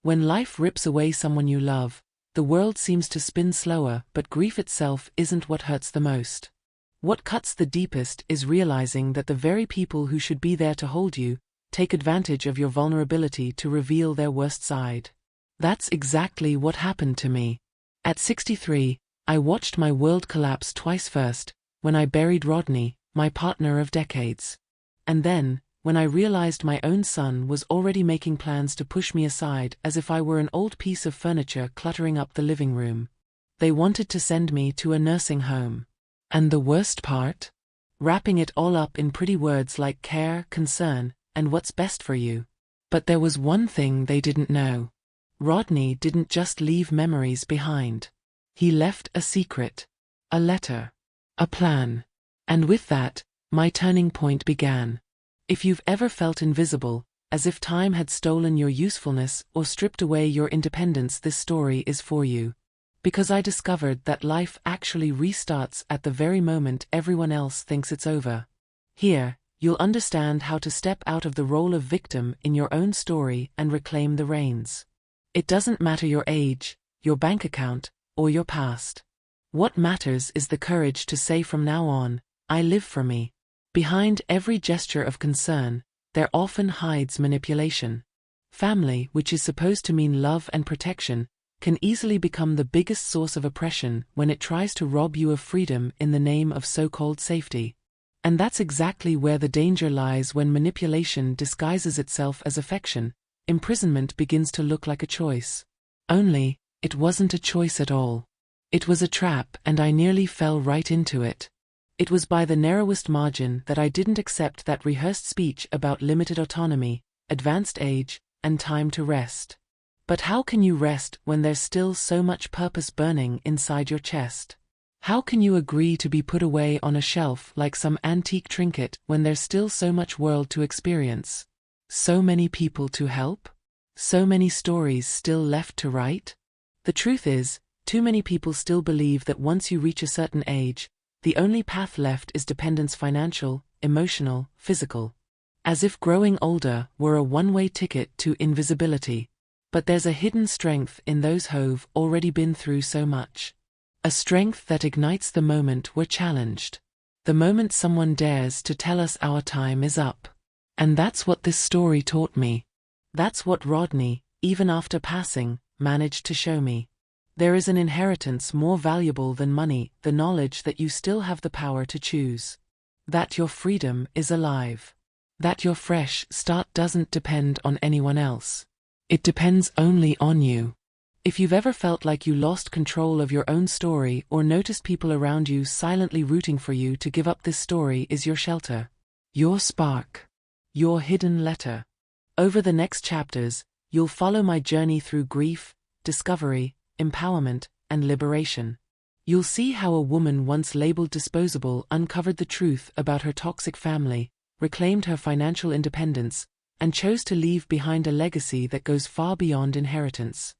When life rips away someone you love, the world seems to spin slower, but grief itself isn't what hurts the most. What cuts the deepest is realizing that the very people who should be there to hold you take advantage of your vulnerability to reveal their worst side. That's exactly what happened to me. At 63, I watched my world collapse twice. First, when I buried Rodney, my partner of decades. And then, when I realized my own son was already making plans to push me aside as if I were an old piece of furniture cluttering up the living room. They wanted to send me to a nursing home. And the worst part? Wrapping it all up in pretty words like care, concern, and what's best for you. But there was one thing they didn't know. Rodney didn't just leave memories behind. He left a secret. A letter. A plan. And with that, my turning point began. If you've ever felt invisible, as if time had stolen your usefulness or stripped away your independence, this story is for you. Because I discovered that life actually restarts at the very moment everyone else thinks it's over. Here, you'll understand how to step out of the role of victim in your own story and reclaim the reins. It doesn't matter your age, your bank account, or your past. What matters is the courage to say from now on, I live for me. Behind every gesture of concern, there often hides manipulation. Family, which is supposed to mean love and protection, can easily become the biggest source of oppression when it tries to rob you of freedom in the name of so-called safety. And that's exactly where the danger lies. When manipulation disguises itself as affection, imprisonment begins to look like a choice. Only, it wasn't a choice at all. It was a trap, and I nearly fell right into it. It was by the narrowest margin that I didn't accept that rehearsed speech about limited autonomy, advanced age, and time to rest. But how can you rest when there's still so much purpose burning inside your chest? How can you agree to be put away on a shelf like some antique trinket when there's still so much world to experience? So many people to help? So many stories still left to write? The truth is, too many people still believe that once you reach a certain age, the only path left is dependence, financial, emotional, physical. As if growing older were a one-way ticket to invisibility. But there's a hidden strength in those who've already been through so much. A strength that ignites the moment we're challenged. The moment someone dares to tell us our time is up. And that's what this story taught me. That's what Rodney, even after passing, managed to show me. There is an inheritance more valuable than money, the knowledge that you still have the power to choose. That your freedom is alive. That your fresh start doesn't depend on anyone else. It depends only on you. If you've ever felt like you lost control of your own story or noticed people around you silently rooting for you to give up, this story is your shelter. Your spark. Your hidden letter. Over the next chapters, you'll follow my journey through grief, discovery, empowerment, and liberation. You'll see how a woman once labeled disposable uncovered the truth about her toxic family, reclaimed her financial independence, and chose to leave behind a legacy that goes far beyond inheritance.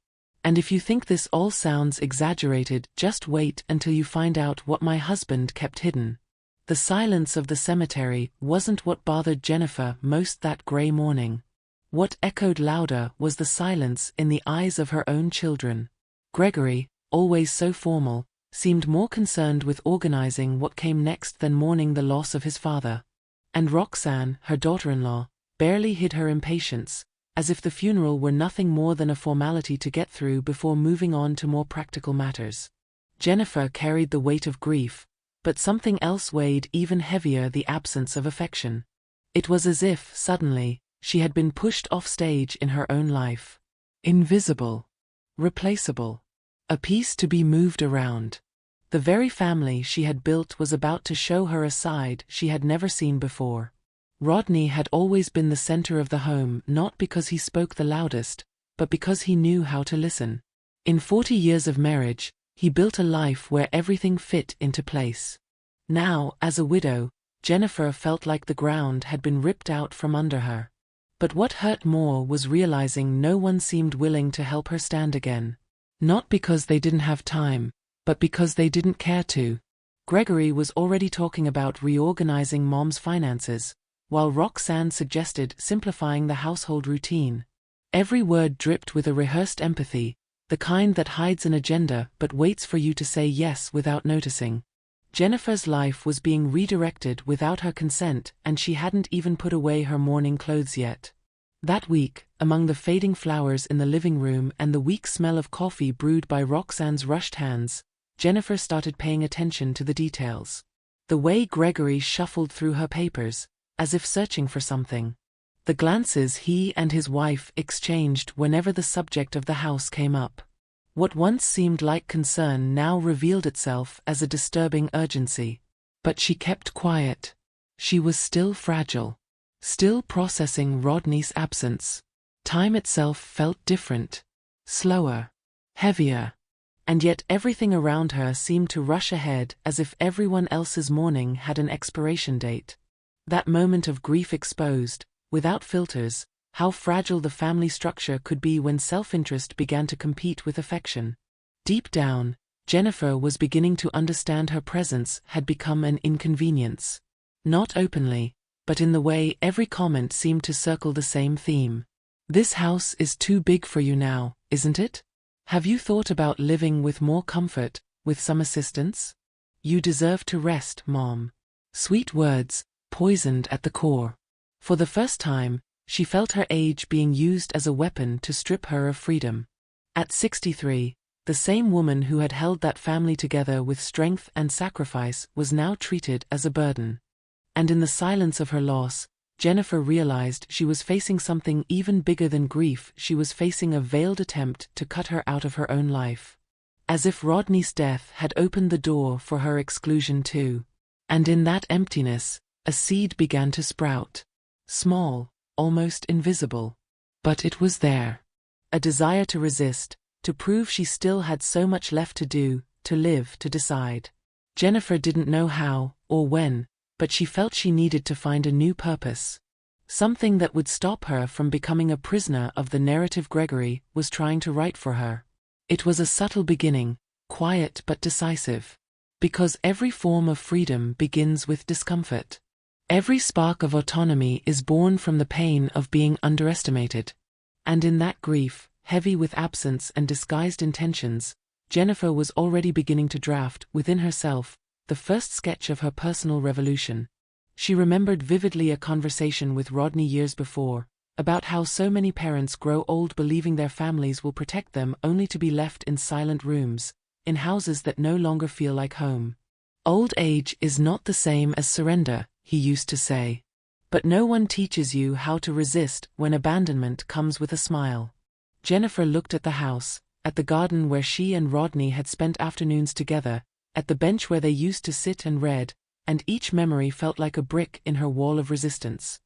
And if you think this all sounds exaggerated, just wait until you find out what my husband kept hidden. The silence of the cemetery wasn't what bothered Jennifer most that gray morning. What echoed louder was the silence in the eyes of her own children. Gregory, always so formal, seemed more concerned with organizing what came next than mourning the loss of his father. And Roxanne, her daughter-in-law, barely hid her impatience, as if the funeral were nothing more than a formality to get through before moving on to more practical matters. Jennifer carried the weight of grief, but something else weighed even heavier: the absence of affection. It was as if, suddenly, she had been pushed off stage in her own life. Invisible. Replaceable. A piece to be moved around. The very family she had built was about to show her a side she had never seen before. Rodney had always been the center of the home, not because he spoke the loudest, but because he knew how to listen. In 40 years of marriage, he built a life where everything fit into place. Now, as a widow, Jennifer felt like the ground had been ripped out from under her. But what hurt more was realizing no one seemed willing to help her stand again. Not because they didn't have time, but because they didn't care to. Gregory was already talking about reorganizing Mom's finances, while Roxanne suggested simplifying the household routine. Every word dripped with a rehearsed empathy, the kind that hides an agenda but waits for you to say yes without noticing. Jennifer's life was being redirected without her consent, and she hadn't even put away her mourning clothes yet. That week, among the fading flowers in the living room and the weak smell of coffee brewed by Roxanne's rushed hands, Jennifer started paying attention to the details. The way Gregory shuffled through her papers, as if searching for something. The glances he and his wife exchanged whenever the subject of the house came up. What once seemed like concern now revealed itself as a disturbing urgency. But she kept quiet. She was still fragile. Still processing Rodney's absence. Time itself felt different. Slower. Heavier. And yet everything around her seemed to rush ahead as if everyone else's mourning had an expiration date. That moment of grief exposed, without filters, how fragile the family structure could be when self-interest began to compete with affection. Deep down, Jennifer was beginning to understand her presence had become an inconvenience. Not openly, but in the way every comment seemed to circle the same theme. This house is too big for you now, isn't it? Have you thought about living with more comfort, with some assistance? You deserve to rest, Mom. Sweet words, poisoned at the core. For the first time, she felt her age being used as a weapon to strip her of freedom. At 63, the same woman who had held that family together with strength and sacrifice was now treated as a burden. And in the silence of her loss, Jennifer realized she was facing something even bigger than grief. She was facing a veiled attempt to cut her out of her own life. As if Rodney's death had opened the door for her exclusion too. And in that emptiness, a seed began to sprout. Small, almost invisible. But it was there. A desire to resist, to prove she still had so much left to do, to live, to decide. Jennifer didn't know how, or when, but she felt she needed to find a new purpose. Something that would stop her from becoming a prisoner of the narrative Gregory was trying to write for her. It was a subtle beginning, quiet but decisive. Because every form of freedom begins with discomfort. Every spark of autonomy is born from the pain of being underestimated. And in that grief, heavy with absence and disguised intentions, Jennifer was already beginning to draft, within herself, the first sketch of her personal revolution. She remembered vividly a conversation with Rodney years before, about how so many parents grow old believing their families will protect them only to be left in silent rooms, in houses that no longer feel like home. Old age is not the same as surrender, he used to say. But no one teaches you how to resist when abandonment comes with a smile. Jennifer looked at the house, at the garden where she and Rodney had spent afternoons together, at the bench where they used to sit and read, and each memory felt like a brick in her wall of resistance.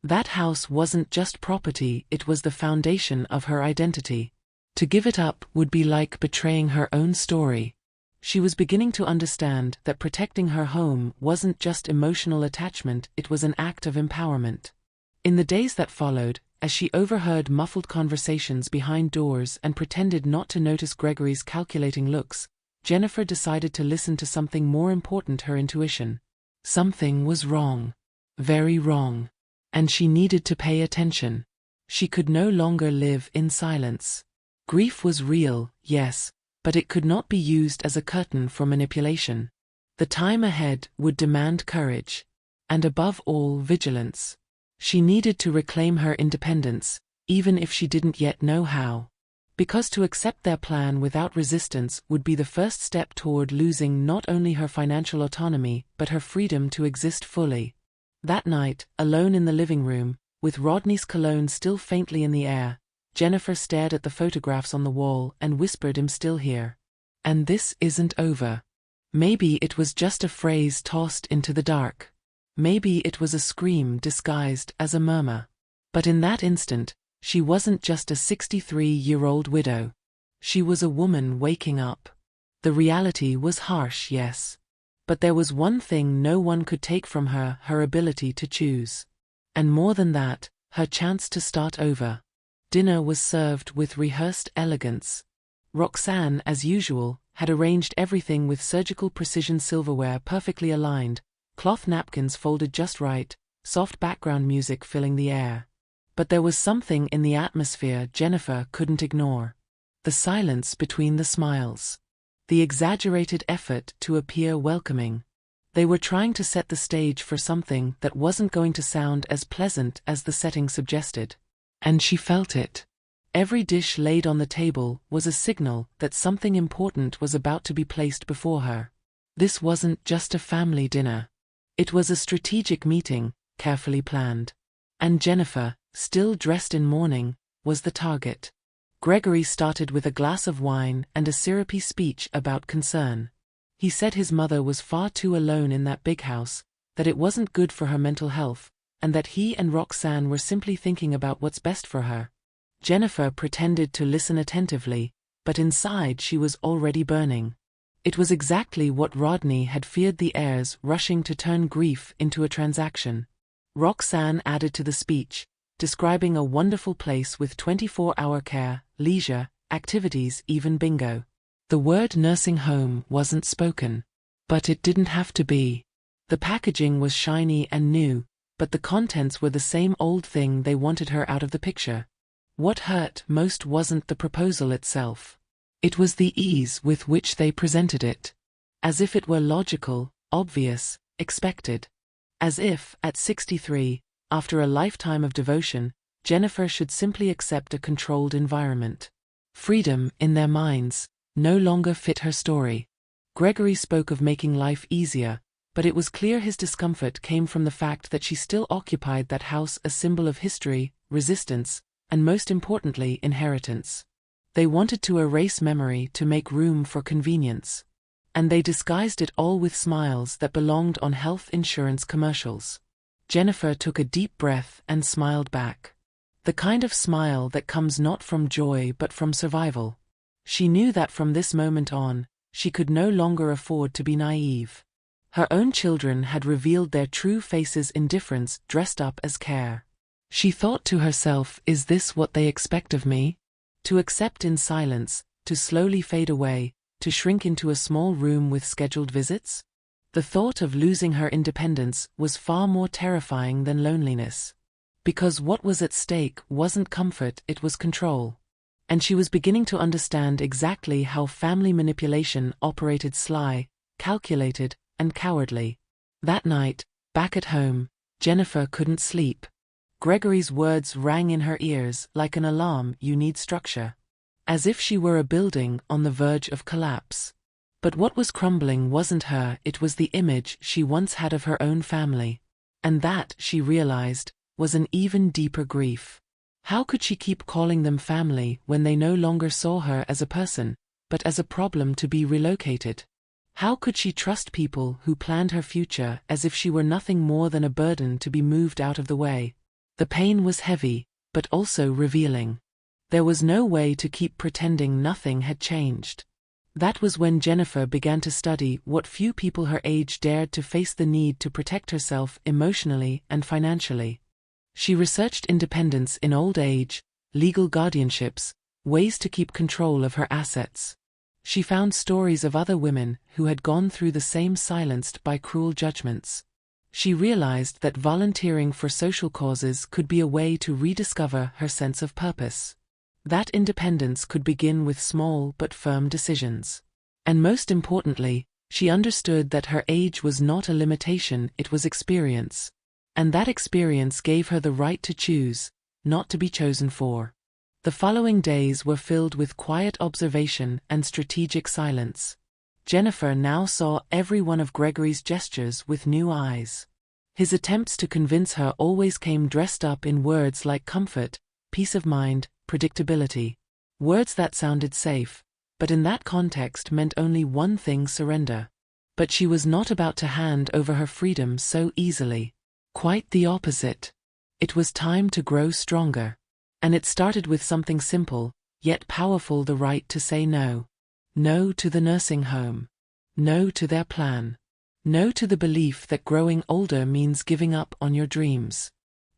That house wasn't just property, it was the foundation of her identity. To give it up would be like betraying her own story. She was beginning to understand that protecting her home wasn't just emotional attachment, it was an act of empowerment. In the days that followed, as she overheard muffled conversations behind doors and pretended not to notice Gregory's calculating looks, Jennifer decided to listen to something more important: her intuition. Something was wrong. Very wrong. And she needed to pay attention. She could no longer live in silence. Grief was real, yes, but it could not be used as a curtain for manipulation. The time ahead would demand courage. And above all, vigilance. She needed to reclaim her independence, even if she didn't yet know how. Because to accept their plan without resistance would be the first step toward losing not only her financial autonomy, but her freedom to exist fully. That night, alone in the living room, with Rodney's cologne still faintly in the air, Jennifer stared at the photographs on the wall and whispered, "I'm still here. And this isn't over." Maybe it was just a phrase tossed into the dark. Maybe it was a scream disguised as a murmur. But in that instant, she wasn't just a 63-year-old widow. She was a woman waking up. The reality was harsh, yes. But there was one thing no one could take from her: her ability to choose. And more than that, her chance to start over. Dinner was served with rehearsed elegance. Roxanne, as usual, had arranged everything with surgical precision: silverware perfectly aligned, cloth napkins folded just right, soft background music filling the air. But there was something in the atmosphere Jennifer couldn't ignore. The silence between the smiles. The exaggerated effort to appear welcoming. They were trying to set the stage for something that wasn't going to sound as pleasant as the setting suggested. And she felt it. Every dish laid on the table was a signal that something important was about to be placed before her. This wasn't just a family dinner. It was a strategic meeting, carefully planned. And Jennifer, still dressed in mourning, was the target. Gregory started with a glass of wine and a syrupy speech about concern. He said his mother was far too alone in that big house, that it wasn't good for her mental health, and that he and Roxanne were simply thinking about what's best for her. Jennifer pretended to listen attentively, but inside she was already burning. It was exactly what Rodney had feared, the heirs rushing to turn grief into a transaction. Roxanne added to the speech, describing a wonderful place with 24-hour care, leisure, activities, even bingo. The word nursing home wasn't spoken. But it didn't have to be. The packaging was shiny and new, but the contents were the same old thing they wanted her out of the picture. What hurt most wasn't the proposal itself. It was the ease with which they presented it. As if it were logical, obvious, expected. As if, at 63, after a lifetime of devotion, Jennifer should simply accept a controlled environment. Freedom, in their minds, no longer fit her story. Gregory spoke of making life easier, but it was clear his discomfort came from the fact that she still occupied that house, a symbol of history, resistance, and most importantly, inheritance. They wanted to erase memory to make room for convenience. And they disguised it all with smiles that belonged on health insurance commercials. Jennifer took a deep breath and smiled back. The kind of smile that comes not from joy but from survival. She knew that from this moment on, she could no longer afford to be naive. Her own children had revealed their true faces, indifference dressed up as care. She thought to herself, is this what they expect of me? To accept in silence, to slowly fade away, to shrink into a small room with scheduled visits? The thought of losing her independence was far more terrifying than loneliness. Because what was at stake wasn't comfort, it was control. And she was beginning to understand exactly how family manipulation operated, sly, calculated, and cowardly. That night, back at home, Jennifer couldn't sleep. Gregory's words rang in her ears like an alarm. You need structure. As if she were a building on the verge of collapse. But what was crumbling wasn't her, it was the image she once had of her own family. And that, she realized, was an even deeper grief. How could she keep calling them family when they no longer saw her as a person, but as a problem to be relocated? How could she trust people who planned her future as if she were nothing more than a burden to be moved out of the way? The pain was heavy, but also revealing. There was no way to keep pretending nothing had changed. That was when Jennifer began to study what few people her age dared to face: the need to protect herself emotionally and financially. She researched independence in old age, legal guardianships, ways to keep control of her assets. She found stories of other women who had gone through the same, silenced by cruel judgments. She realized that volunteering for social causes could be a way to rediscover her sense of purpose. That independence could begin with small but firm decisions. And most importantly, she understood that her age was not a limitation, it was experience. And that experience gave her the right to choose, not to be chosen for. The following days were filled with quiet observation and strategic silence. Jennifer now saw every one of Gregory's gestures with new eyes. His attempts to convince her always came dressed up in words like comfort, peace of mind, predictability. Words that sounded safe, but in that context meant only one thing: surrender. But she was not about to hand over her freedom so easily. Quite the opposite. It was time to grow stronger. And it started with something simple, yet powerful: the right to say no. No to the nursing home. No to their plan. No to the belief that growing older means giving up on your dreams.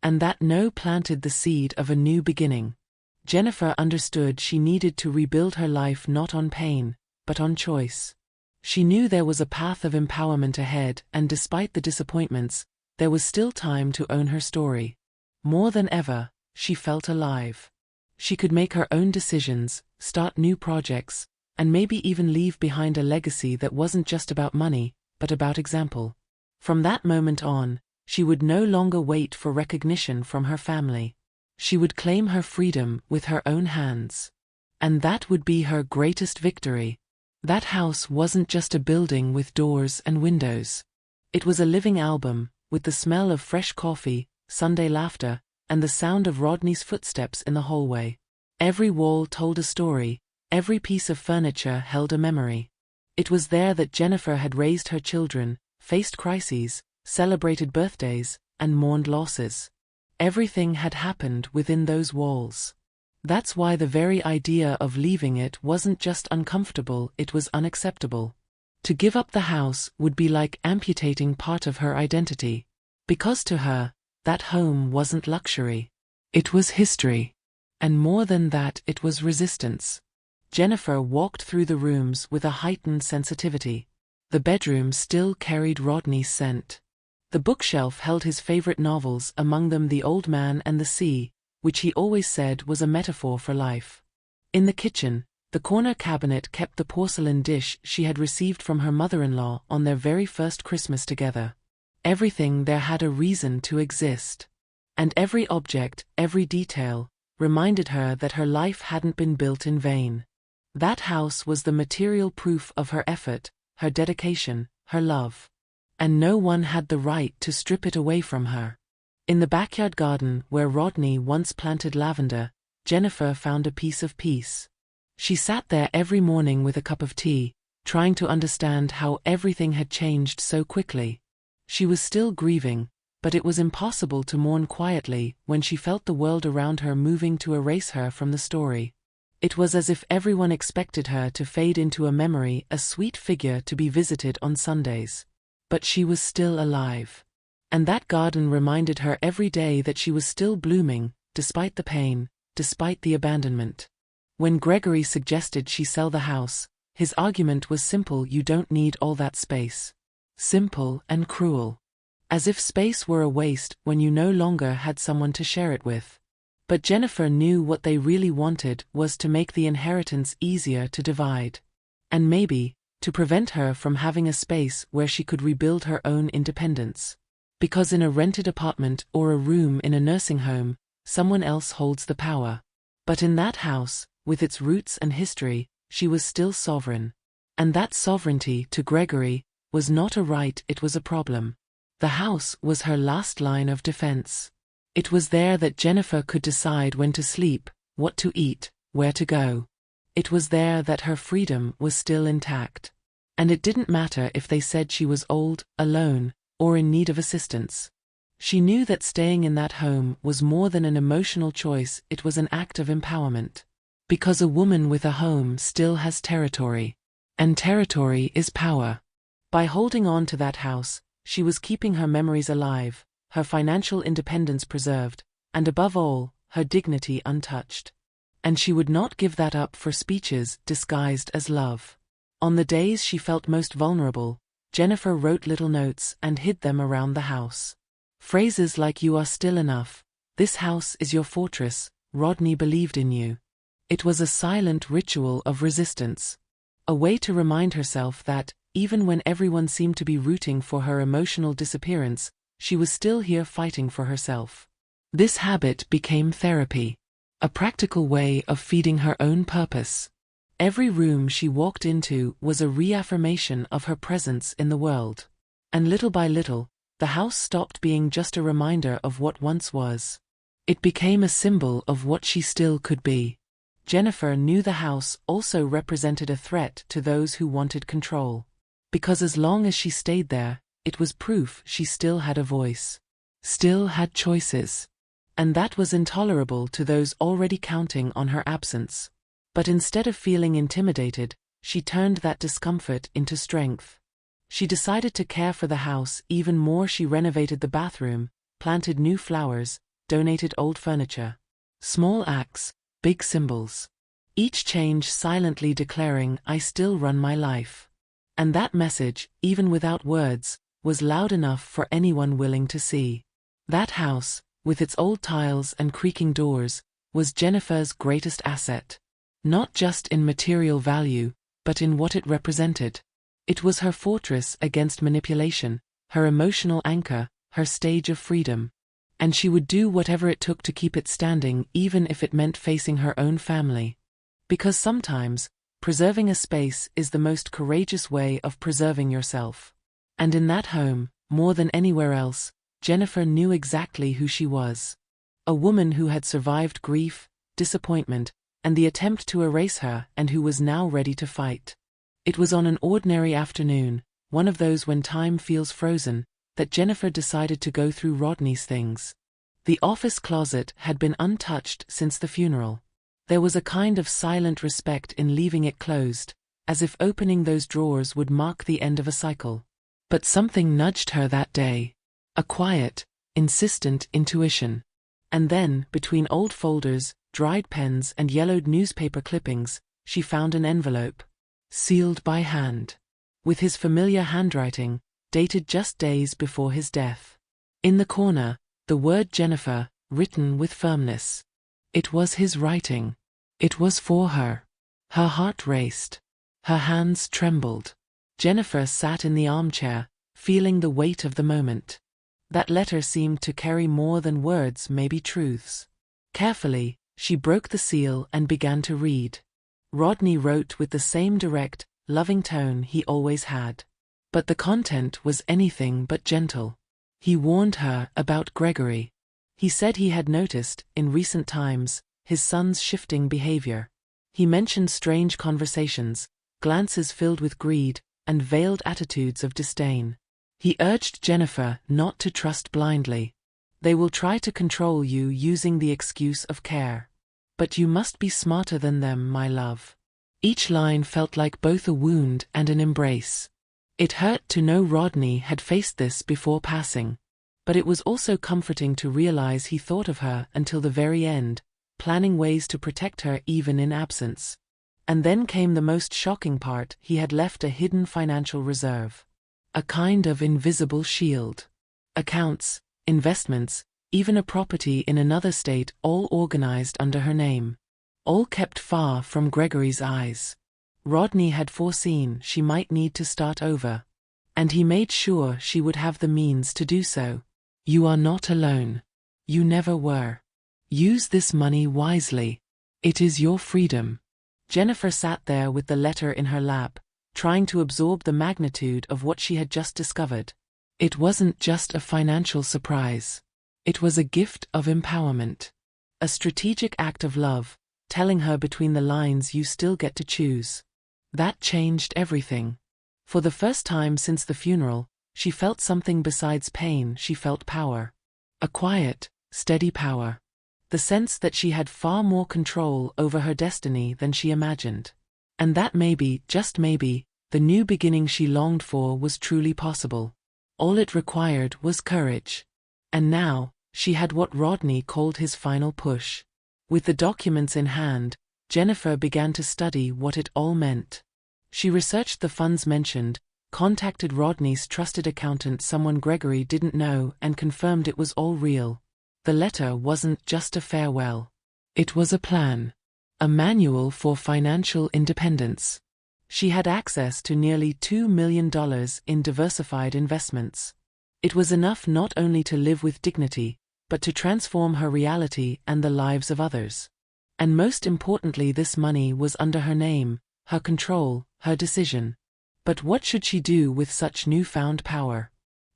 And that no planted the seed of a new beginning. Jennifer understood she needed to rebuild her life not on pain, but on choice. She knew there was a path of empowerment ahead, and despite the disappointments, there was still time to own her story. More than ever, she felt alive. She could make her own decisions, start new projects, and maybe even leave behind a legacy that wasn't just about money, but about example. From that moment on, she would no longer wait for recognition from her family. She would claim her freedom with her own hands. And that would be her greatest victory. That house wasn't just a building with doors and windows. It was a living album, with the smell of fresh coffee, Sunday laughter, and the sound of Rodney's footsteps in the hallway. Every wall told a story, every piece of furniture held a memory. It was there that Jennifer had raised her children, faced crises, celebrated birthdays, and mourned losses. Everything had happened within those walls. That's why the very idea of leaving it wasn't just uncomfortable, it was unacceptable. To give up the house would be like amputating part of her identity. Because to her, that home wasn't luxury. It was history. And more than that, it was resistance. Jennifer walked through the rooms with a heightened sensitivity. The bedroom still carried Rodney's scent. The bookshelf held his favorite novels, among them The Old Man and the Sea, which he always said was a metaphor for life. In the kitchen, the corner cabinet kept the porcelain dish she had received from her mother-in-law on their very first Christmas together. Everything there had a reason to exist. And every object, every detail, reminded her that her life hadn't been built in vain. That house was the material proof of her effort, her dedication, her love. And no one had the right to strip it away from her. In the backyard garden where Rodney once planted lavender, Jennifer found a piece of peace. She sat there every morning with a cup of tea, trying to understand how everything had changed so quickly. She was still grieving, but it was impossible to mourn quietly when she felt the world around her moving to erase her from the story. It was as if everyone expected her to fade into a memory, a sweet figure to be visited on Sundays. But she was still alive. And that garden reminded her every day that she was still blooming, despite the pain, despite the abandonment. When Gregory suggested she sell the house, his argument was simple: you don't need all that space. Simple and cruel. As if space were a waste when you no longer had someone to share it with. But Jennifer knew what they really wanted was to make the inheritance easier to divide. And maybe, to prevent her from having a space where she could rebuild her own independence. Because in a rented apartment or a room in a nursing home, someone else holds the power. But in that house, with its roots and history, she was still sovereign. And that sovereignty, to Gregory, was not a right, it was a problem. The house was her last line of defense. It was there that Jennifer could decide when to sleep, what to eat, where to go. It was there that her freedom was still intact. And it didn't matter if they said she was old, alone, or in need of assistance. She knew that staying in that home was more than an emotional choice, it was an act of empowerment. Because a woman with a home still has territory. And territory is power. By holding on to that house, she was keeping her memories alive, her financial independence preserved, and above all, her dignity untouched. And she would not give that up for speeches disguised as love. On the days she felt most vulnerable, Jennifer wrote little notes and hid them around the house. Phrases like "you are still enough," "this house is your fortress," "Rodney believed in you." It was a silent ritual of resistance. A way to remind herself that, even when everyone seemed to be rooting for her emotional disappearance, she was still here fighting for herself. This habit became therapy. A practical way of feeding her own purpose. Every room she walked into was a reaffirmation of her presence in the world. And little by little, the house stopped being just a reminder of what once was. It became a symbol of what she still could be. Jennifer knew the house also represented a threat to those who wanted control. Because as long as she stayed there, it was proof she still had a voice. Still had choices. And that was intolerable to those already counting on her absence. But instead of feeling intimidated, she turned that discomfort into strength. She decided to care for the house even more. She renovated the bathroom, planted new flowers, donated old furniture. Small acts, big symbols. Each change silently declaring, "I still run my life." And that message, even without words, was loud enough for anyone willing to see. That house, with its old tiles and creaking doors, was Jennifer's greatest asset. Not just in material value, but in what it represented. It was her fortress against manipulation, her emotional anchor, her stage of freedom. And she would do whatever it took to keep it standing, even if it meant facing her own family. Because sometimes, preserving a space is the most courageous way of preserving yourself. And in that home, more than anywhere else, Jennifer knew exactly who she was. A woman who had survived grief, disappointment, and the attempt to erase her, and who was now ready to fight. It was on an ordinary afternoon, one of those when time feels frozen, that Jennifer decided to go through Rodney's things. The office closet had been untouched since the funeral. There was a kind of silent respect in leaving it closed, as if opening those drawers would mark the end of a cycle. But something nudged her that day. A quiet, insistent intuition. And then, between old folders, dried pens and yellowed newspaper clippings, she found an envelope. Sealed by hand. With his familiar handwriting, dated just days before his death. In the corner, the word Jennifer, written with firmness. It was his writing. It was for her. Her heart raced. Her hands trembled. Jennifer sat in the armchair, feeling the weight of the moment. That letter seemed to carry more than words, maybe truths. Carefully, she broke the seal and began to read. Rodney wrote with the same direct, loving tone he always had. But the content was anything but gentle. He warned her about Gregory. He said he had noticed, in recent times, his son's shifting behavior. He mentioned strange conversations, glances filled with greed, and veiled attitudes of disdain. He urged Jennifer not to trust blindly. They will try to control you using the excuse of care. But you must be smarter than them, my love. Each line felt like both a wound and an embrace. It hurt to know Rodney had faced this before passing. But it was also comforting to realize he thought of her until the very end, planning ways to protect her even in absence. And then came the most shocking part: he had left a hidden financial reserve. A kind of invisible shield. Accounts, investments, even a property in another state, all organized under her name. All kept far from Gregory's eyes. Rodney had foreseen she might need to start over. And he made sure she would have the means to do so. You are not alone. You never were. Use this money wisely. It is your freedom. Jennifer sat there with the letter in her lap, trying to absorb the magnitude of what she had just discovered. It wasn't just a financial surprise. It was a gift of empowerment. A strategic act of love, telling her between the lines, you still get to choose. That changed everything. For the first time since the funeral, she felt something besides pain. She felt power. A quiet, steady power. The sense that she had far more control over her destiny than she imagined. And that maybe, just maybe, the new beginning she longed for was truly possible. All it required was courage. And now, she had what Rodney called his final push. With the documents in hand, Jennifer began to study what it all meant. She researched the funds mentioned, contacted Rodney's trusted accountant, someone Gregory didn't know, and confirmed it was all real. The letter wasn't just a farewell. It was a plan. A manual for financial independence. She had access to nearly $2 million in diversified investments. It was enough not only to live with dignity, but to transform her reality and the lives of others. And most importantly, this money was under her name, her control, her decision. But what should she do with such newfound power?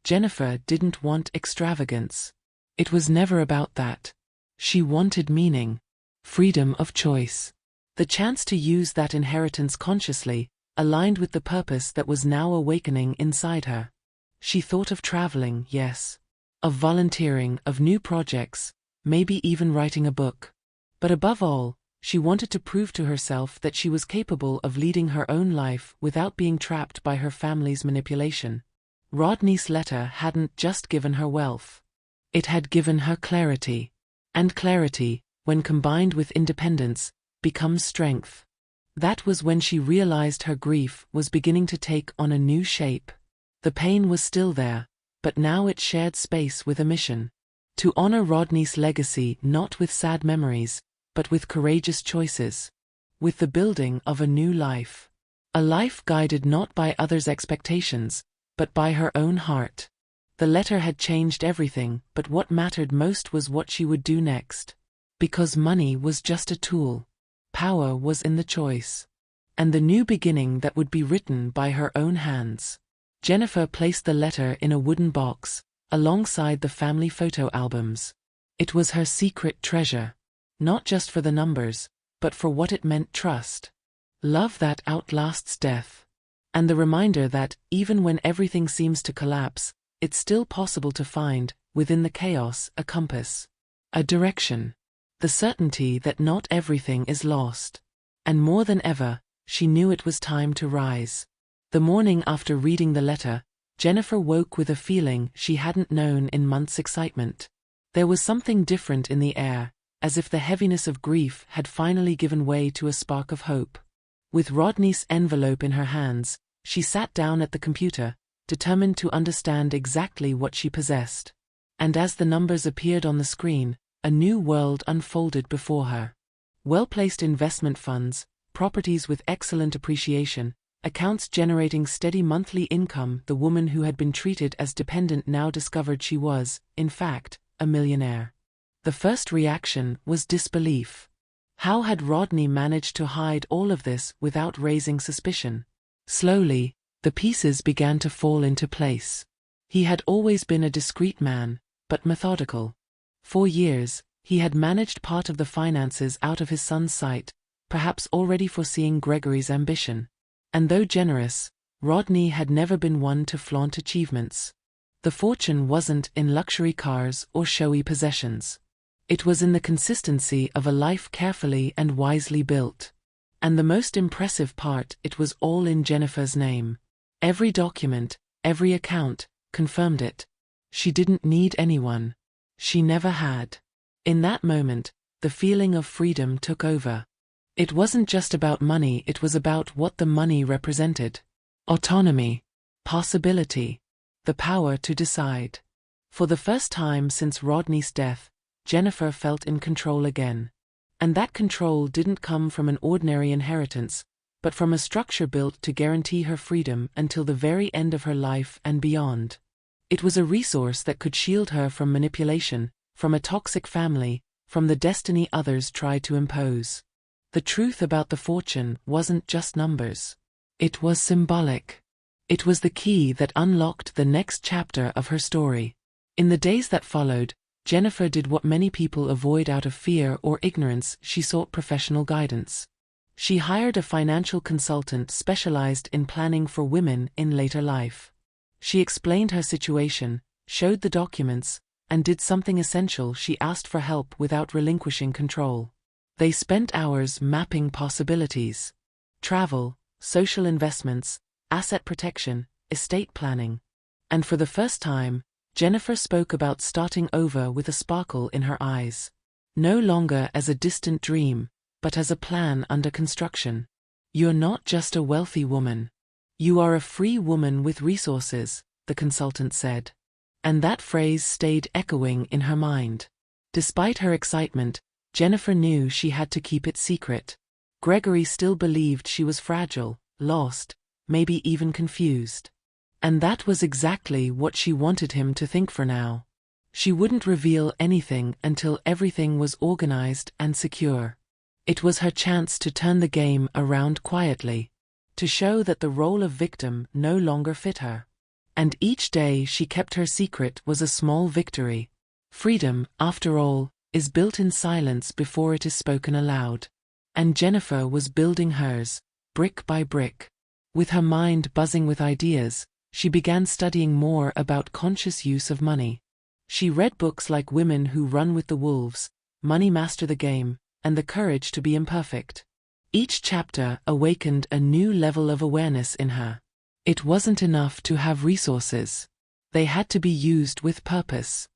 Jennifer didn't want extravagance. It was never about that. She wanted meaning. Freedom of choice. The chance to use that inheritance consciously, aligned with the purpose that was now awakening inside her. She thought of traveling, yes. Of volunteering, of new projects, maybe even writing a book. But above all, she wanted to prove to herself that she was capable of leading her own life without being trapped by her family's manipulation. Rodney's letter hadn't just given her wealth. It had given her clarity. And clarity, when combined with independence, becomes strength. That was when she realized her grief was beginning to take on a new shape. The pain was still there, but now it shared space with a mission. To honor Rodney's legacy not with sad memories, but with courageous choices. With the building of a new life. A life guided not by others' expectations, but by her own heart. The letter had changed everything, but what mattered most was what she would do next. Because money was just a tool. Power was in the choice. And the new beginning that would be written by her own hands. Jennifer placed the letter in a wooden box, alongside the family photo albums. It was her secret treasure. Not just for the numbers, but for what it meant: trust. Love that outlasts death. And the reminder that, even when everything seems to collapse, it's still possible to find, within the chaos, a compass. A direction. The certainty that not everything is lost. And more than ever, she knew it was time to rise. The morning after reading the letter, Jennifer woke with a feeling she hadn't known in months: excitement. There was something different in the air, as if the heaviness of grief had finally given way to a spark of hope. With Rodney's envelope in her hands, she sat down at the computer, determined to understand exactly what she possessed. And as the numbers appeared on the screen, a new world unfolded before her. Well-placed investment funds, properties with excellent appreciation, accounts generating steady monthly income. The woman who had been treated as dependent now discovered she was, in fact, a millionaire. The first reaction was disbelief. How had Rodney managed to hide all of this without raising suspicion? Slowly, the pieces began to fall into place. He had always been a discreet man, but methodical. For years, he had managed part of the finances out of his son's sight, perhaps already foreseeing Gregory's ambition. And though generous, Rodney had never been one to flaunt achievements. The fortune wasn't in luxury cars or showy possessions. It was in the consistency of a life carefully and wisely built. And the most impressive part, it was all in Jennifer's name. Every document, every account, confirmed it. She didn't need anyone. She never had. In that moment, the feeling of freedom took over. It wasn't just about money, it was about what the money represented. Autonomy. Possibility. The power to decide. For the first time since Rodney's death, Jennifer felt in control again. And that control didn't come from an ordinary inheritance, but from a structure built to guarantee her freedom until the very end of her life and beyond. It was a resource that could shield her from manipulation, from a toxic family, from the destiny others tried to impose. The truth about the fortune wasn't just numbers. It was symbolic. It was the key that unlocked the next chapter of her story. In the days that followed, Jennifer did what many people avoid out of fear or ignorance: she sought professional guidance. She hired a financial consultant specialized in planning for women in later life. She explained her situation, showed the documents, and did something essential: she asked for help without relinquishing control. They spent hours mapping possibilities. Travel, social investments, asset protection, estate planning. And for the first time, Jennifer spoke about starting over with a sparkle in her eyes. No longer as a distant dream, but as a plan under construction. "You're not just a wealthy woman. You are a free woman with resources," the consultant said. And that phrase stayed echoing in her mind. Despite her excitement, Jennifer knew she had to keep it secret. Gregory still believed she was fragile, lost, maybe even confused. And that was exactly what she wanted him to think for now. She wouldn't reveal anything until everything was organized and secure. It was her chance to turn the game around quietly, to show that the role of victim no longer fit her. And each day she kept her secret was a small victory. Freedom, after all, is built in silence before it is spoken aloud. And Jennifer was building hers, brick by brick. With her mind buzzing with ideas, she began studying more about conscious use of money. She read books like Women Who Run with the Wolves, Money Master the Game, and The Courage to Be Imperfect. Each chapter awakened a new level of awareness in her. It wasn't enough to have resources. They had to be used with purpose.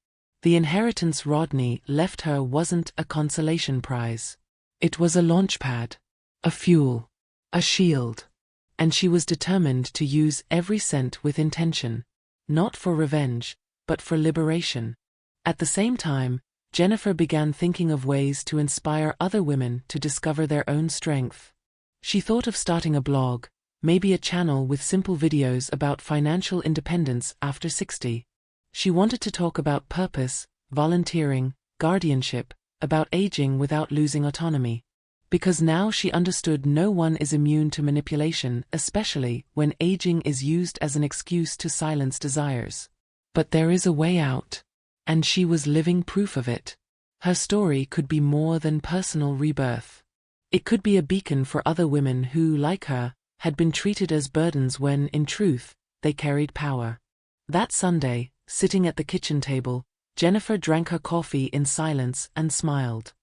The inheritance Rodney left her wasn't a consolation prize. It was a launchpad, a fuel, a shield. And she was determined to use every cent with intention. Not for revenge, but for liberation. At the same time, Jennifer began thinking of ways to inspire other women to discover their own strength. She thought of starting a blog, maybe a channel with simple videos about financial independence after 60. She wanted to talk about purpose, volunteering, guardianship, about aging without losing autonomy. Because now she understood no one is immune to manipulation, especially when aging is used as an excuse to silence desires. But there is a way out. And she was living proof of it. Her story could be more than personal rebirth. It could be a beacon for other women who, like her, had been treated as burdens when, in truth, they carried power. That Sunday, sitting at the kitchen table, Jennifer drank her coffee in silence and smiled.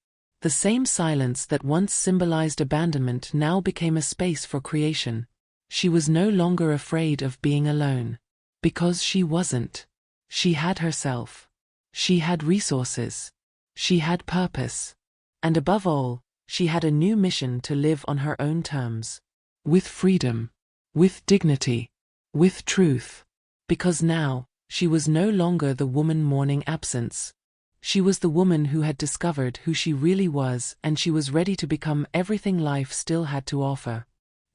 The same silence that once symbolized abandonment now became a space for creation. She was no longer afraid of being alone. Because she wasn't. She had herself. She had resources. She had purpose. And above all, she had a new mission to live on her own terms. With freedom. With dignity. With truth. Because now, she was no longer the woman mourning absence. She was the woman who had discovered who she really was, and she was ready to become everything life still had to offer.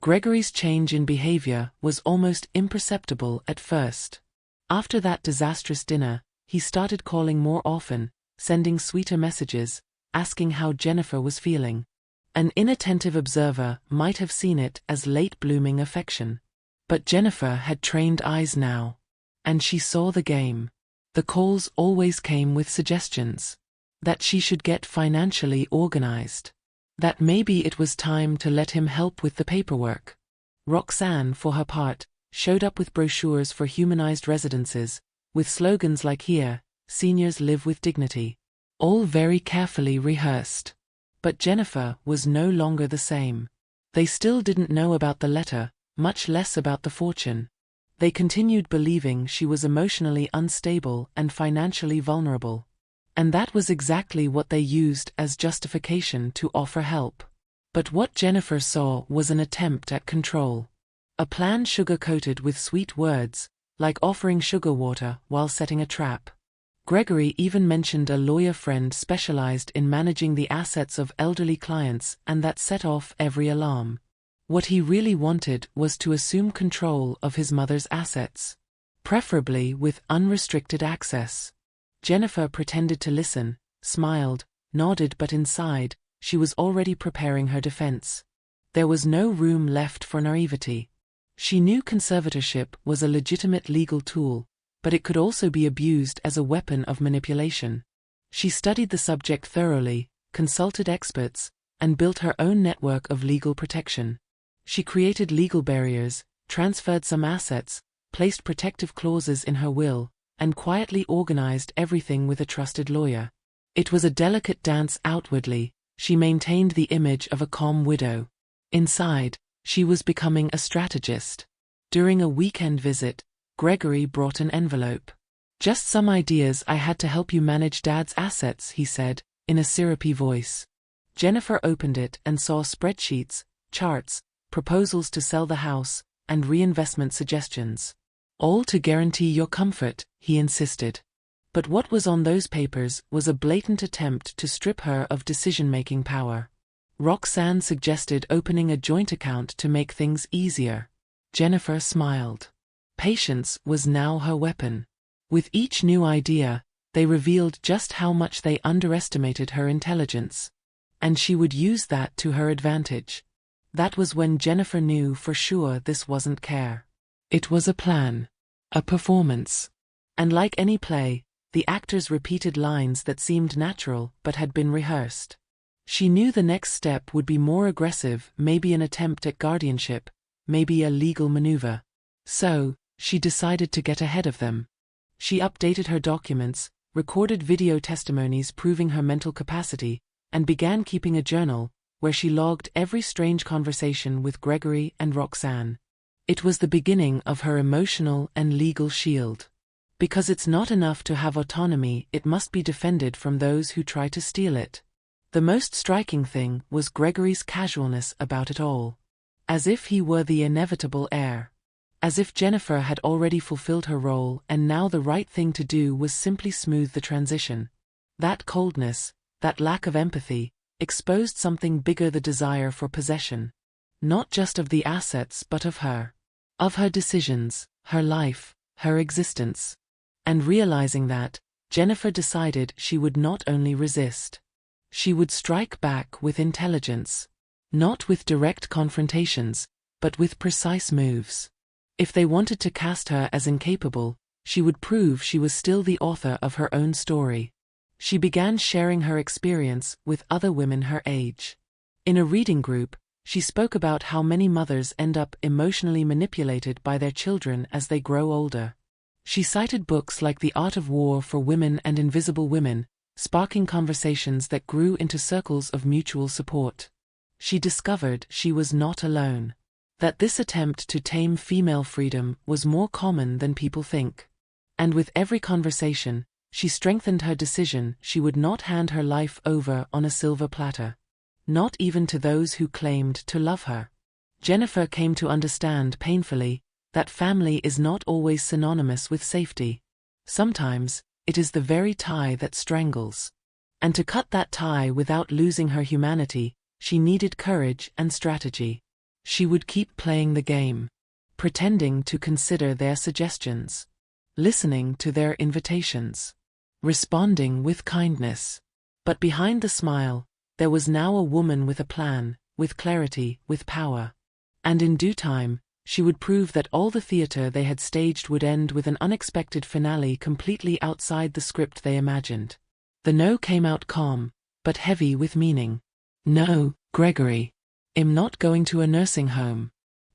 Gregory's change in behavior was almost imperceptible at first. After that disastrous dinner, he started calling more often, sending sweeter messages, asking how Jennifer was feeling. An inattentive observer might have seen it as late-blooming affection. But Jennifer had trained eyes now. And she saw the game. The calls always came with suggestions. That she should get financially organized. That maybe it was time to let him help with the paperwork. Roxanne, for her part, showed up with brochures for humanized residences, with slogans like "Here, seniors live with dignity." All very carefully rehearsed. But Jennifer was no longer the same. They still didn't know about the letter, much less about the fortune. They continued believing she was emotionally unstable and financially vulnerable. And that was exactly what they used as justification to offer help. But what Jennifer saw was an attempt at control. A plan sugar-coated with sweet words, like offering sugar water while setting a trap. Gregory even mentioned a lawyer friend specialized in managing the assets of elderly clients, and that set off every alarm. What he really wanted was to assume control of his mother's assets. Preferably with unrestricted access. Jennifer pretended to listen, smiled, nodded, but inside, she was already preparing her defense. There was no room left for naivety. She knew conservatorship was a legitimate legal tool, but it could also be abused as a weapon of manipulation. She studied the subject thoroughly, consulted experts, and built her own network of legal protection. She created legal barriers, transferred some assets, placed protective clauses in her will, and quietly organized everything with a trusted lawyer. It was a delicate dance outwardly. She maintained the image of a calm widow. Inside, she was becoming a strategist. During a weekend visit, Gregory brought an envelope. "Just some ideas I had to help you manage Dad's assets," he said, in a syrupy voice. Jennifer opened it and saw spreadsheets, charts, proposals to sell the house, and reinvestment suggestions. "All to guarantee your comfort," he insisted. But what was on those papers was a blatant attempt to strip her of decision-making power. Roxanne suggested opening a joint account to make things easier. Jennifer smiled. Patience was now her weapon. With each new idea, they revealed just how much they underestimated her intelligence. And she would use that to her advantage. That was when Jennifer knew for sure this wasn't care. It was a plan. A performance. And like any play, the actors repeated lines that seemed natural but had been rehearsed. She knew the next step would be more aggressive, maybe an attempt at guardianship, maybe a legal maneuver. So, she decided to get ahead of them. She updated her documents, recorded video testimonies proving her mental capacity, and began keeping a journal, where she logged every strange conversation with Gregory and Roxanne. It was the beginning of her emotional and legal shield. Because it's not enough to have autonomy, it must be defended from those who try to steal it. The most striking thing was Gregory's casualness about it all. As if he were the inevitable heir. As if Jennifer had already fulfilled her role and now the right thing to do was simply smooth the transition. That coldness, that lack of empathy, exposed something bigger: the desire for possession. Not just of the assets but of her. Of her decisions, her life, her existence. And realizing that, Jennifer decided she would not only resist. She would strike back with intelligence. Not with direct confrontations, but with precise moves. If they wanted to cast her as incapable, she would prove she was still the author of her own story. She began sharing her experience with other women her age. In a reading group, she spoke about how many mothers end up emotionally manipulated by their children as they grow older. She cited books like The Art of War for Women and Invisible Women, sparking conversations that grew into circles of mutual support. She discovered she was not alone. That this attempt to tame female freedom was more common than people think. And with every conversation, she strengthened her decision she would not hand her life over on a silver platter. Not even to those who claimed to love her. Jennifer came to understand painfully that family is not always synonymous with safety. Sometimes, it is the very tie that strangles. And to cut that tie without losing her humanity, she needed courage and strategy. She would keep playing the game. Pretending to consider their suggestions. Listening to their invitations. Responding with kindness. But behind the smile, there was now a woman with a plan, with clarity, with power. And in due time, she would prove that all the theater they had staged would end with an unexpected finale completely outside the script they imagined. The no came out calm, but heavy with meaning. No, Gregory. I'm not going to a nursing home.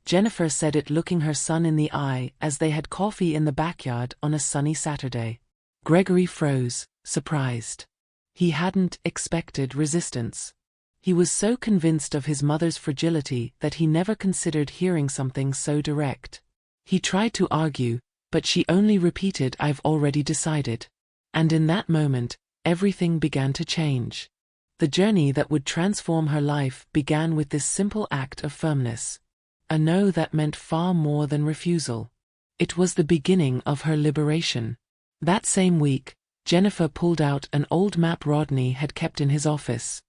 Jennifer said it, looking her son in the eye as they had coffee in the backyard on a sunny Saturday. Gregory froze, surprised. He hadn't expected resistance. He was so convinced of his mother's fragility that he never considered hearing something so direct. He tried to argue, but she only repeated, "I've already decided." And in that moment, everything began to change. The journey that would transform her life began with this simple act of firmness. A no that meant far more than refusal. It was the beginning of her liberation. That same week, Jennifer pulled out an old map Rodney had kept in his office.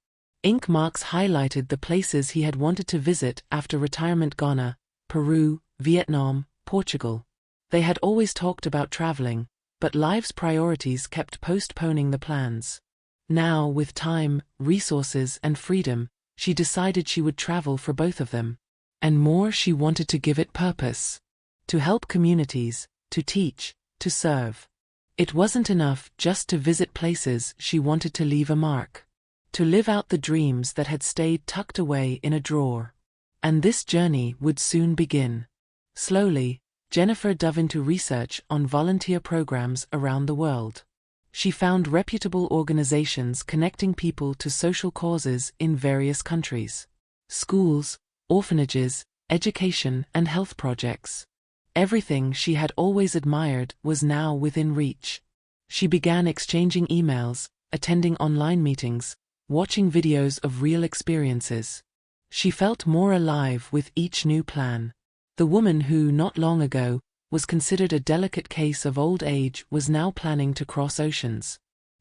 Ink marks highlighted the places he had wanted to visit after retirement: Ghana, Peru, Vietnam, Portugal. They had always talked about traveling, but life's priorities kept postponing the plans. Now, with time, resources, and freedom, she decided she would travel for both of them. And more, she wanted to give it purpose. To help communities, to teach, to serve. It wasn't enough just to visit places; she wanted to leave a mark. To live out the dreams that had stayed tucked away in a drawer. And this journey would soon begin. Slowly, Jennifer dove into research on volunteer programs around the world. She found reputable organizations connecting people to social causes in various countries. Schools, orphanages, education, and health projects. Everything she had always admired was now within reach. She began exchanging emails, attending online meetings, watching videos of real experiences. She felt more alive with each new plan. The woman who, not long ago, was considered a delicate case of old age was now planning to cross oceans.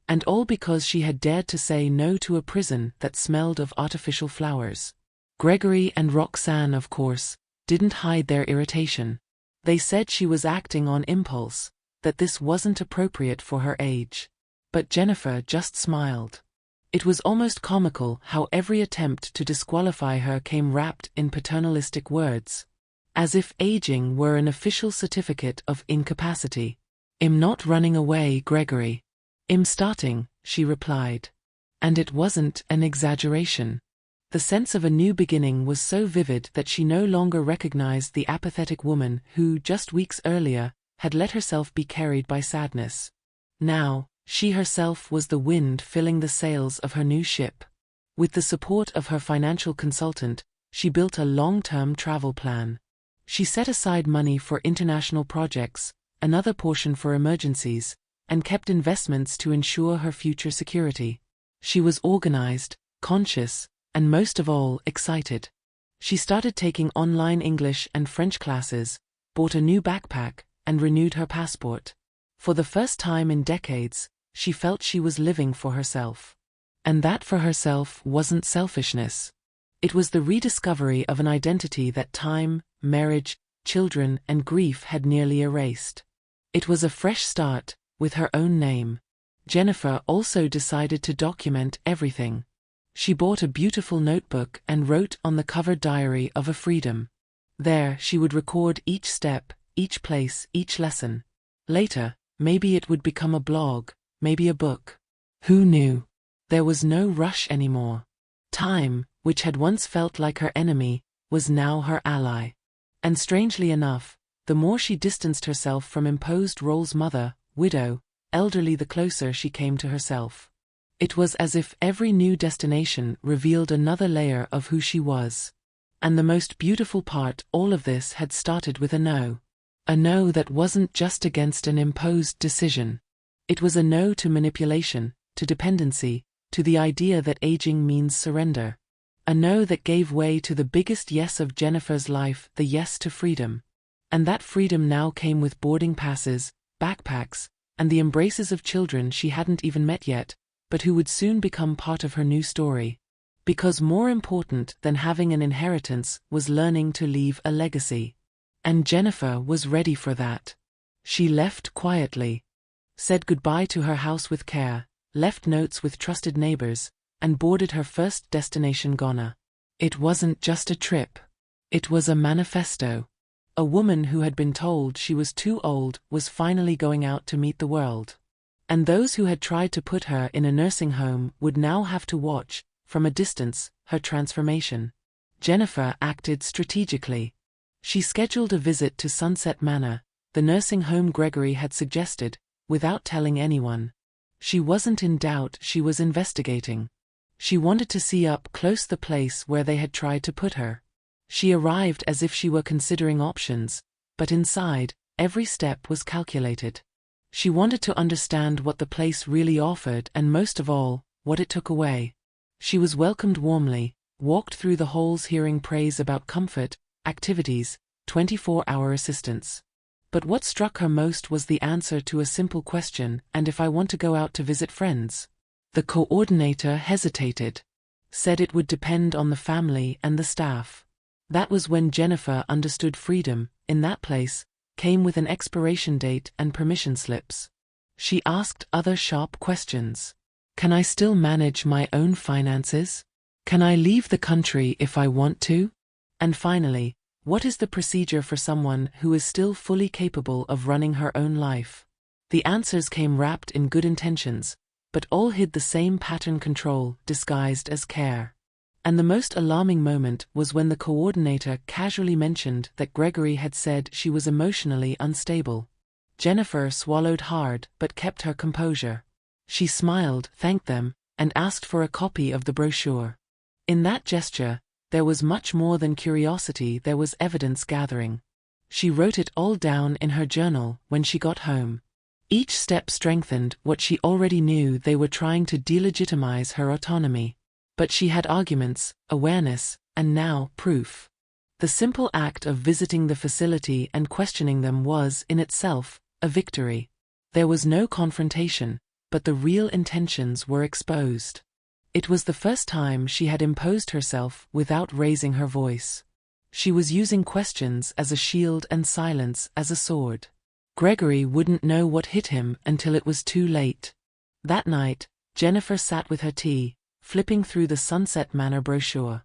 And all because she had dared to say no to a prison that smelled of artificial flowers. Gregory and Roxanne, of course, didn't hide their irritation. They said she was acting on impulse, that this wasn't appropriate for her age. But Jennifer just smiled. It was almost comical how every attempt to disqualify her came wrapped in paternalistic words. As if aging were an official certificate of incapacity. "I'm not running away, Gregory. I'm starting," she replied. And it wasn't an exaggeration. The sense of a new beginning was so vivid that she no longer recognized the apathetic woman who, just weeks earlier, had let herself be carried by sadness. Now, she herself was the wind filling the sails of her new ship. With the support of her financial consultant, she built a long-term travel plan. She set aside money for international projects, another portion for emergencies, and kept investments to ensure her future security. She was organized, conscious, and most of all, excited. She started taking online English and French classes, bought a new backpack, and renewed her passport. For the first time in decades, she felt she was living for herself. And that for herself wasn't selfishness. It was the rediscovery of an identity that time, marriage, children, and grief had nearly erased. It was a fresh start, with her own name. Jennifer also decided to document everything. She bought a beautiful notebook and wrote on the cover Diary of a Freedom. There, she would record each step, each place, each lesson. Later, maybe it would become a blog, maybe a book. Who knew? There was no rush anymore. Time, which had once felt like her enemy, was now her ally. And strangely enough, the more she distanced herself from imposed roles, mother, widow, elderly, the closer she came to herself. It was as if every new destination revealed another layer of who she was. And the most beautiful part, all of this had started with a no. A no that wasn't just against an imposed decision. It was a no to manipulation, to dependency, to the idea that aging means surrender. A no that gave way to the biggest yes of Jennifer's life, the yes to freedom. And that freedom now came with boarding passes, backpacks, and the embraces of children she hadn't even met yet, but who would soon become part of her new story. Because more important than having an inheritance was learning to leave a legacy. And Jennifer was ready for that. She left quietly, said goodbye to her house with care, left notes with trusted neighbors, and boarded her first destination, Ghana. It wasn't just a trip. It was a manifesto. A woman who had been told she was too old was finally going out to meet the world. And those who had tried to put her in a nursing home would now have to watch, from a distance, her transformation. Jennifer acted strategically. She scheduled a visit to Sunset Manor, the nursing home Gregory had suggested, without telling anyone. She wasn't in doubt, she was investigating. She wanted to see up close the place where they had tried to put her. She arrived as if she were considering options, but inside, every step was calculated. She wanted to understand what the place really offered and most of all, what it took away. She was welcomed warmly, walked through the halls hearing praise about comfort, activities, 24-hour assistance. But what struck her most was the answer to a simple question, and if I want to go out to visit friends? The coordinator hesitated, said it would depend on the family and the staff. That was when Jennifer understood freedom, in that place, came with an expiration date and permission slips. She asked other sharp questions. Can I still manage my own finances? Can I leave the country if I want to? And finally, what is the procedure for someone who is still fully capable of running her own life? The answers came wrapped in good intentions, but all hid the same pattern: control disguised as care. And the most alarming moment was when the coordinator casually mentioned that Gregory had said she was emotionally unstable. Jennifer swallowed hard but kept her composure. She smiled, thanked them, and asked for a copy of the brochure. In that gesture, there was much more than curiosity, there was evidence gathering. She wrote it all down in her journal when she got home. Each step strengthened what she already knew: they were trying to delegitimize her autonomy. But she had arguments, awareness, and now proof. The simple act of visiting the facility and questioning them was, in itself, a victory. There was no confrontation, but the real intentions were exposed. It was the first time she had imposed herself without raising her voice. She was using questions as a shield and silence as a sword. Gregory wouldn't know what hit him until it was too late. That night, Jennifer sat with her tea, flipping through the Sunset Manor brochure.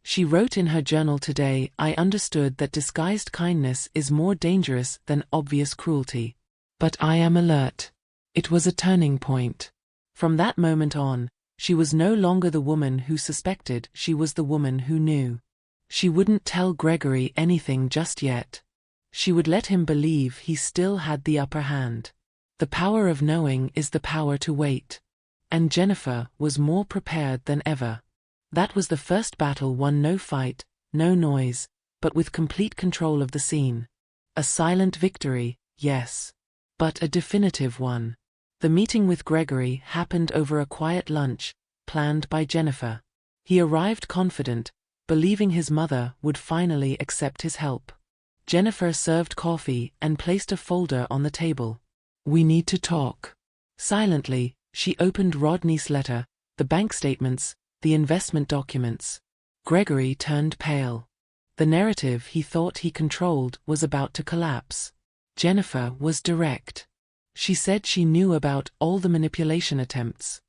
She wrote in her journal, "Today I understood that disguised kindness is more dangerous than obvious cruelty. But I am alert." It was a turning point. From that moment on, she was no longer the woman who suspected, she was the woman who knew. She wouldn't tell Gregory anything just yet. She would let him believe he still had the upper hand. The power of knowing is the power to wait. And Jennifer was more prepared than ever. That was the first battle won: no fight, no noise, but with complete control of the scene. A silent victory, yes. But a definitive one. The meeting with Gregory happened over a quiet lunch, planned by Jennifer. He arrived confident, believing his mother would finally accept his help. Jennifer served coffee and placed a folder on the table. "We need to talk." Silently, she opened Rodney's letter, the bank statements, the investment documents. Gregory turned pale. The narrative he thought he controlled was about to collapse. Jennifer was direct. She said she knew about all the manipulation attempts.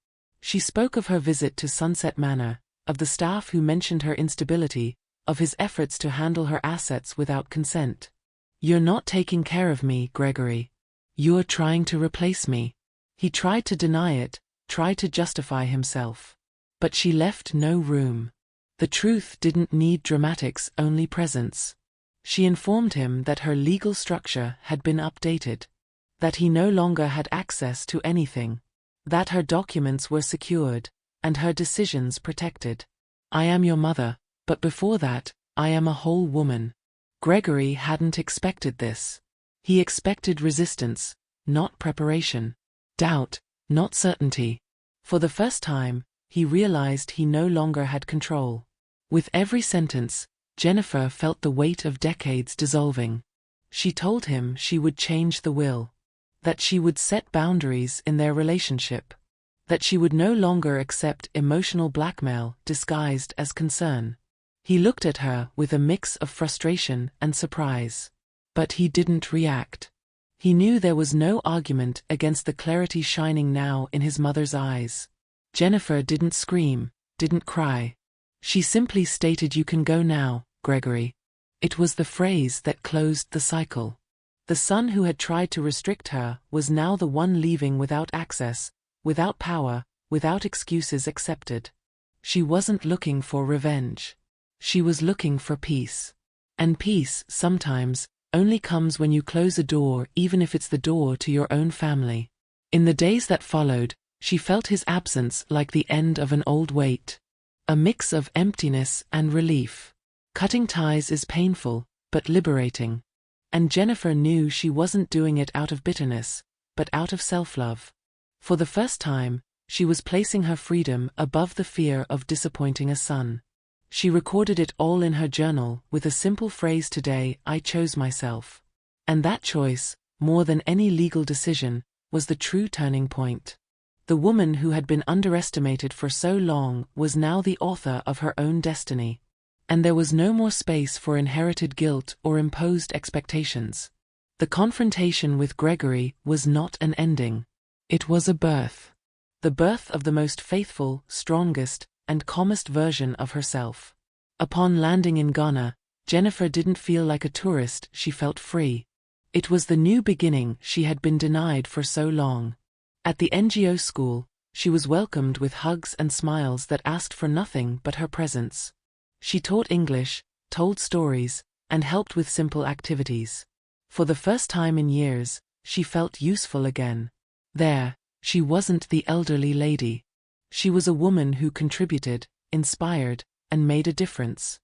She spoke of her visit to Sunset Manor, of the staff who mentioned her instability, of his efforts to handle her assets without consent. "You're not taking care of me, Gregory. You're trying to replace me." He tried to deny it, tried to justify himself. But she left no room. The truth didn't need dramatics, only presence. She informed him that her legal structure had been updated, that he no longer had access to anything, that her documents were secured, and her decisions protected. "I am your mother, but before that, I am a whole woman." Gregory hadn't expected this. He expected resistance, not preparation. Doubt, not certainty. For the first time, he realized he no longer had control. With every sentence, Jennifer felt the weight of decades dissolving. She told him she would change the will, that she would set boundaries in their relationship, that she would no longer accept emotional blackmail disguised as concern. He looked at her with a mix of frustration and surprise. But he didn't react. He knew there was no argument against the clarity shining now in his mother's eyes. Jennifer didn't scream, didn't cry. She simply stated, "You can go now, Gregory." It was the phrase that closed the cycle. The son who had tried to restrict her was now the one leaving without access, without power, without excuses accepted. She wasn't looking for revenge. She was looking for peace. And peace, sometimes, only comes when you close a door, even if it's the door to your own family. In the days that followed, she felt his absence like the end of an old weight. A mix of emptiness and relief. Cutting ties is painful, but liberating. And Jennifer knew she wasn't doing it out of bitterness, but out of self-love. For the first time, she was placing her freedom above the fear of disappointing a son. She recorded it all in her journal with a simple phrase: "Today, I chose myself." And that choice, more than any legal decision, was the true turning point. The woman who had been underestimated for so long was now the author of her own destiny. And there was no more space for inherited guilt or imposed expectations. The confrontation with Gregory was not an ending. It was a birth. The birth of the most faithful, strongest, and calmest version of herself. Upon landing in Ghana, Jennifer didn't feel like a tourist, she felt free. It was the new beginning she had been denied for so long. At the NGO school, she was welcomed with hugs and smiles that asked for nothing but her presence. She taught English, told stories, and helped with simple activities. For the first time in years, she felt useful again. There, she wasn't the elderly lady. She was a woman who contributed, inspired, and made a difference.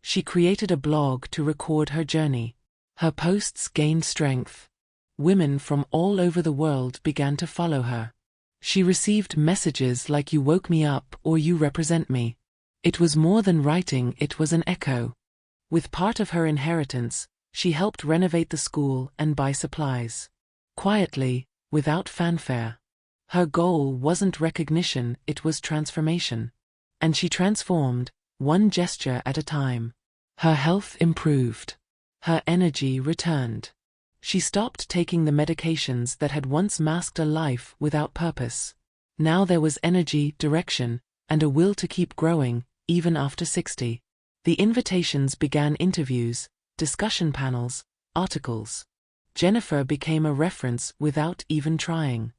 She created a blog to record her journey. Her posts gained strength. Women from all over the world began to follow her. She received messages like "You woke me up" or "You represent me." It was more than writing, it was an echo. With part of her inheritance, she helped renovate the school and buy supplies. Quietly, without fanfare. Her goal wasn't recognition, it was transformation. And she transformed, one gesture at a time. Her health improved. Her energy returned. She stopped taking the medications that had once masked a life without purpose. Now there was energy, direction, and a will to keep growing, even after 60. The invitations began: interviews, discussion panels, articles. Jennifer became a reference without even trying.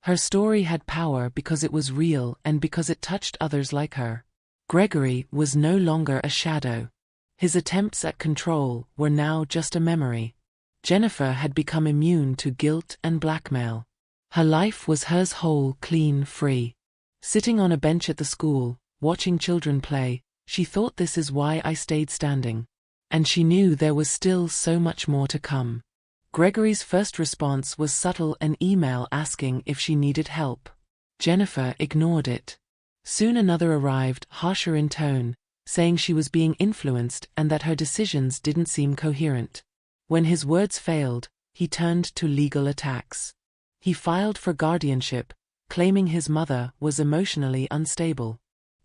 Her story had power because it was real and because it touched others like her. Gregory was no longer a shadow. His attempts at control were now just a memory. Jennifer had become immune to guilt and blackmail. Her life was hers, whole, clean, free. Sitting on a bench at the school, watching children play, she thought, "This is why I stayed standing." And she knew there was still so much more to come. Gregory's first response was subtle, an email asking if she needed help. Jennifer ignored it. Soon another arrived, harsher in tone, saying she was being influenced and that her decisions didn't seem coherent. When his words failed, he turned to legal attacks. He filed for guardianship, claiming his mother was emotionally unstable.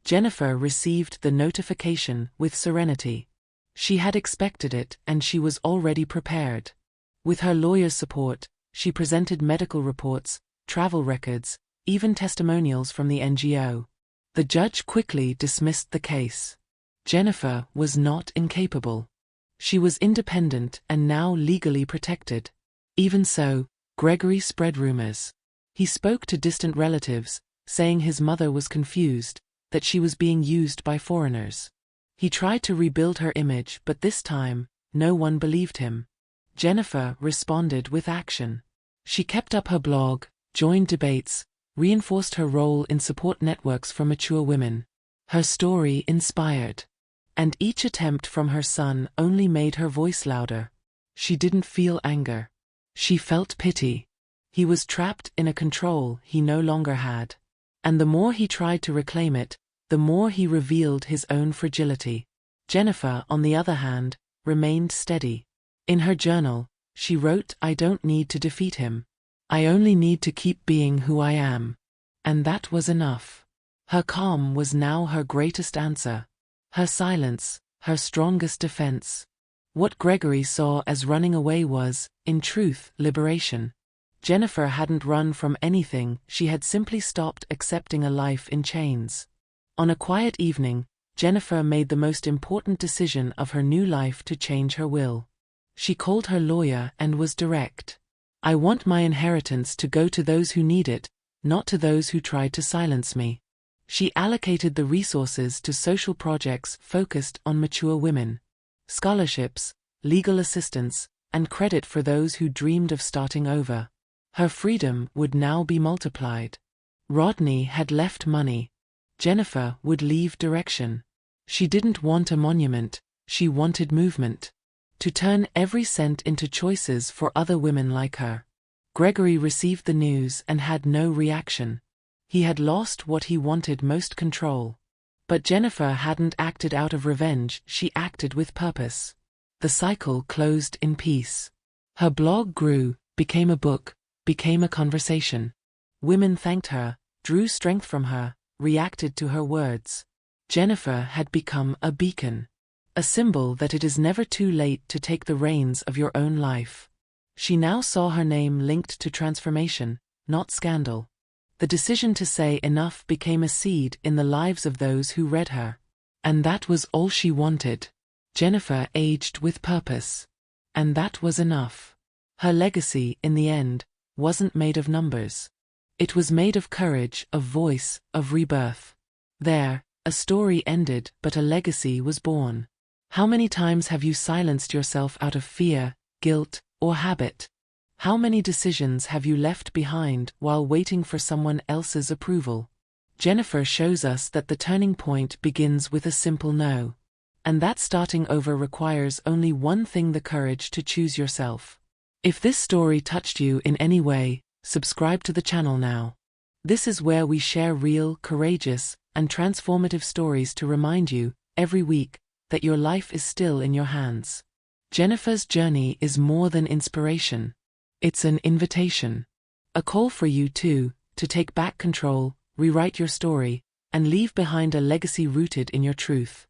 Jennifer received the notification with serenity. She had expected it, and she was already prepared. With her lawyer's support, she presented medical reports, travel records, even testimonials from the NGO. The judge quickly dismissed the case. Jennifer was not incapable. She was independent and now legally protected. Even so, Gregory spread rumors. He spoke to distant relatives, saying his mother was confused, that she was being used by foreigners. He tried to rebuild her image, but this time, no one believed him. Jennifer responded with action. She kept up her blog, joined debates, reinforced her role in support networks for mature women. Her story inspired. And each attempt from her son only made her voice louder. She didn't feel anger. She felt pity. He was trapped in a control he no longer had. And the more he tried to reclaim it, the more he revealed his own fragility. Jennifer, on the other hand, remained steady. In her journal, she wrote, "I don't need to defeat him. I only need to keep being who I am." And that was enough. Her calm was now her greatest answer. Her silence, her strongest defense. What Gregory saw as running away was, in truth, liberation. Jennifer hadn't run from anything, she had simply stopped accepting a life in chains. On a quiet evening, Jennifer made the most important decision of her new life to change her will. She called her lawyer and was direct. "I want my inheritance to go to those who need it, not to those who tried to silence me." She allocated the resources to social projects focused on mature women. Scholarships, legal assistance, and credit for those who dreamed of starting over. Her freedom would now be multiplied. Rodney had left money. Jennifer would leave direction. She didn't want a monument, she wanted movement. To turn every cent into choices for other women like her. Gregory received the news and had no reaction. He had lost what he wanted most: control. But Jennifer hadn't acted out of revenge, she acted with purpose. The cycle closed in peace. Her blog grew, became a book, became a conversation. Women thanked her, drew strength from her, reacted to her words. Jennifer had become a beacon. A symbol that it is never too late to take the reins of your own life. She now saw her name linked to transformation, not scandal. The decision to say enough became a seed in the lives of those who read her. And that was all she wanted. Jennifer aged with purpose. And that was enough. Her legacy, in the end, wasn't made of numbers. It was made of courage, of voice, of rebirth. There, a story ended, but a legacy was born. How many times have you silenced yourself out of fear, guilt, or habit? How many decisions have you left behind while waiting for someone else's approval? Jennifer shows us that the turning point begins with a simple no. And that starting over requires only one thing: the courage to choose yourself. If this story touched you in any way, subscribe to the channel now. This is where we share real, courageous, and transformative stories to remind you, every week, that your life is still in your hands. Jennifer's journey is more than inspiration. It's an invitation. A call for you too, to take back control, rewrite your story, and leave behind a legacy rooted in your truth.